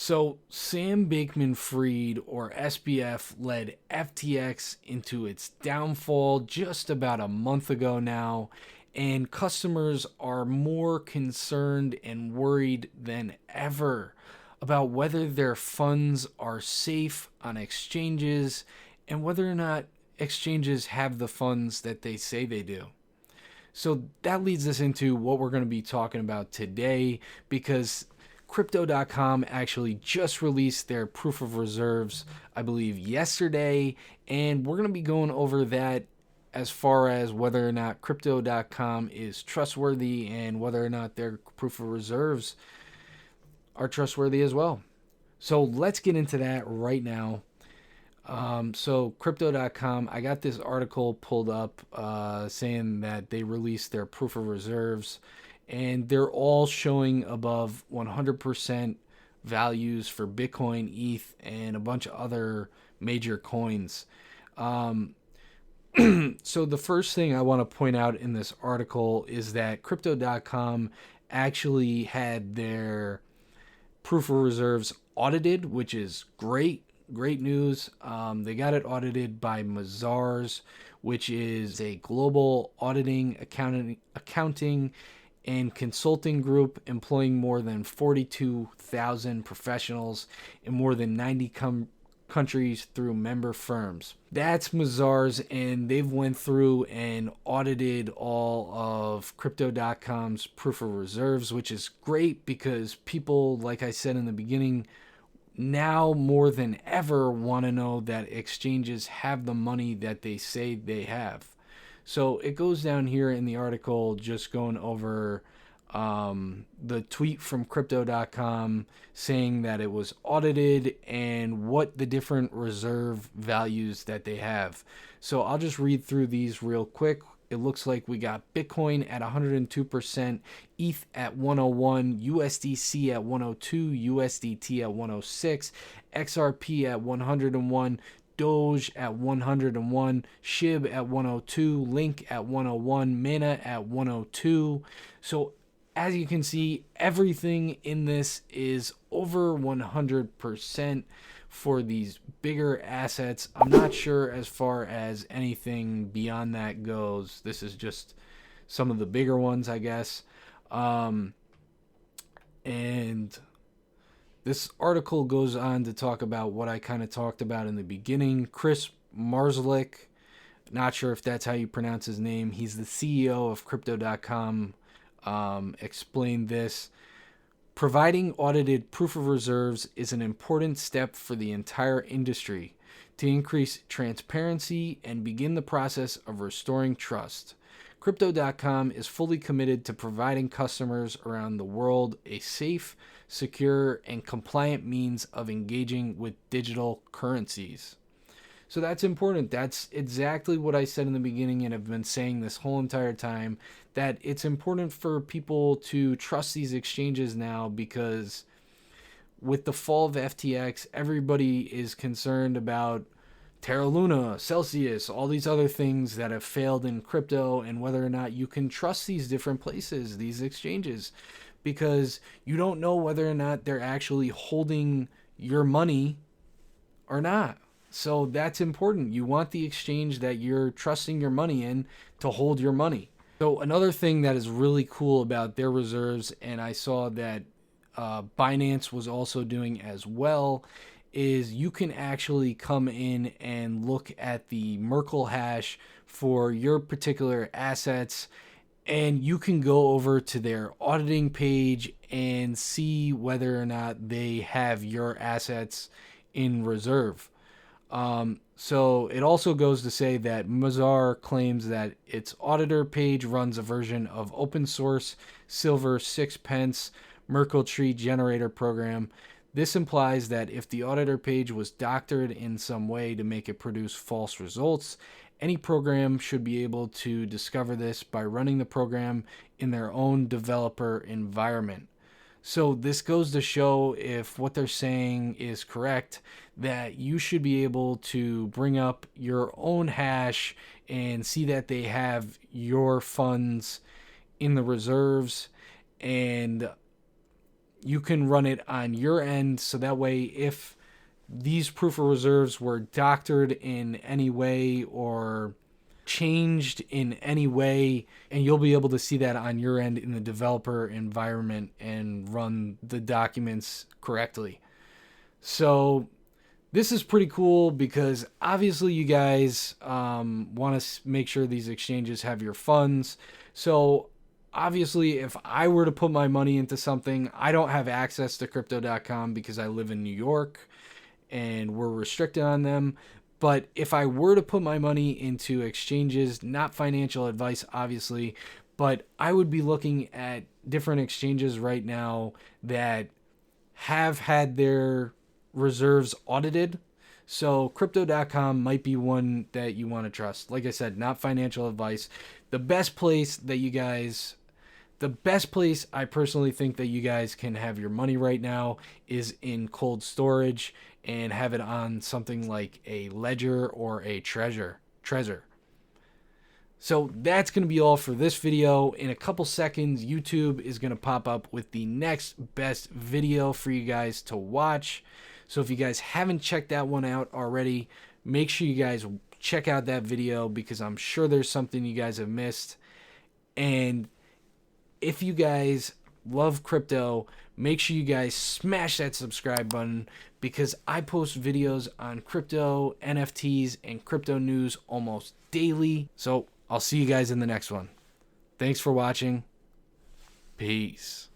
So, Sam Bankman Fried, or SBF, led FTX into its downfall just about a month ago now, and customers are more concerned and worried than ever about whether their funds are safe on exchanges and whether or not exchanges have the funds that they say they do. So that leads us into what we're going to be talking about today, because crypto.com actually just released their proof of reserves, I believe, yesterday, and we're going to be going over that as far as whether or not crypto.com is trustworthy and whether or not their proof of reserves are trustworthy as well. So let's get into that right now. So crypto.com, I got this article pulled up saying that they released their proof of reserves, and they're all showing above 100% values for Bitcoin, ETH, and a bunch of other major coins. So the first thing I want to point out in this article is that crypto.com actually had their proof of reserves audited, which is great news. They got it audited by Mazars, which is a global auditing, accounting and consulting group employing more than 42,000 professionals in more than 90 countries through member firms. That's Mazars, and they've went through and audited all of crypto.com's proof of reserves, which is great because people, like I said in the beginning, now more than ever want to know that exchanges have the money that they say they have. So it goes down here in the article just going over the tweet from crypto.com saying that it was audited and what the different reserve values that they have. So I'll just read through these real quick. It looks like we got Bitcoin at 102%, ETH at 101, USDC at 102, USDT at 106, XRP at 101, Doge at 101, SHIB at 102, Link at 101, Mana at 102. So as you can see, everything in this is over 100% for these bigger assets. I'm not sure as far as anything beyond that goes. This is just some of the bigger ones, I guess. And this article goes on to talk about what I kind of talked about in the beginning. Chris Marzlick, not sure if that's how you pronounce his name. He's the CEO of crypto.com. Explained this. Providing audited proof of reserves is an important step for the entire industry to increase transparency and begin the process of restoring trust. Crypto.com is fully committed to providing customers around the world a safe, secure, and compliant means of engaging with digital currencies. So that's important. That's exactly what I said in the beginning, and I've been saying this whole entire time, that it's important for people to trust these exchanges now, because with the fall of FTX, everybody is concerned about Terra Luna, Celsius, all these other things that have failed in crypto, and whether or not you can trust these different places, these exchanges, because you don't know whether or not they're actually holding your money or not. So that's important. You want the exchange that you're trusting your money in to hold your money. So another thing that is really cool about their reserves, and I saw that Binance was also doing as well, is you can actually come in and look at the Merkle hash for your particular assets, and you can go over to their auditing page and see whether or not they have your assets in reserve. So it also goes to say that Mazar claims that its auditor page runs a version of open source Silver 6 Merkle tree generator program. This implies that if the auditor page was doctored in some way to make it produce false results, any program should be able to discover this by running the program in their own developer environment. So this goes to show, if what they're saying is correct, that you should be able to bring up your own hash and see that they have your funds in the reserves. And you can run it on your end, so that way if these proof of reserves were doctored in any way or changed in any way, and you'll be able to see that on your end in the developer environment and run the documents correctly. So this is pretty cool because obviously you guys want to make sure these exchanges have your funds. So obviously if I were to put my money into something, I don't have access to crypto.com because I live in New York and we're restricted on them. But if I were to put my money into exchanges, not financial advice obviously, but I would be looking at different exchanges right now that have had their reserves audited. So crypto.com might be one that you want to trust. Like I said, not financial advice. The best place I personally think that you guys can have your money right now is in cold storage and have it on something like a Ledger or a Trezor. So that's going to be all for this video. In a couple seconds, YouTube is going to pop up with the next best video for you guys to watch. So if you guys haven't checked that one out already, make sure you guys check out that video because I'm sure there's something you guys have missed. And if you guys love crypto, make sure you guys smash that subscribe button because I post videos on crypto, NFTs, and crypto news almost daily. So I'll see you guys in the next one. Thanks for watching. Peace.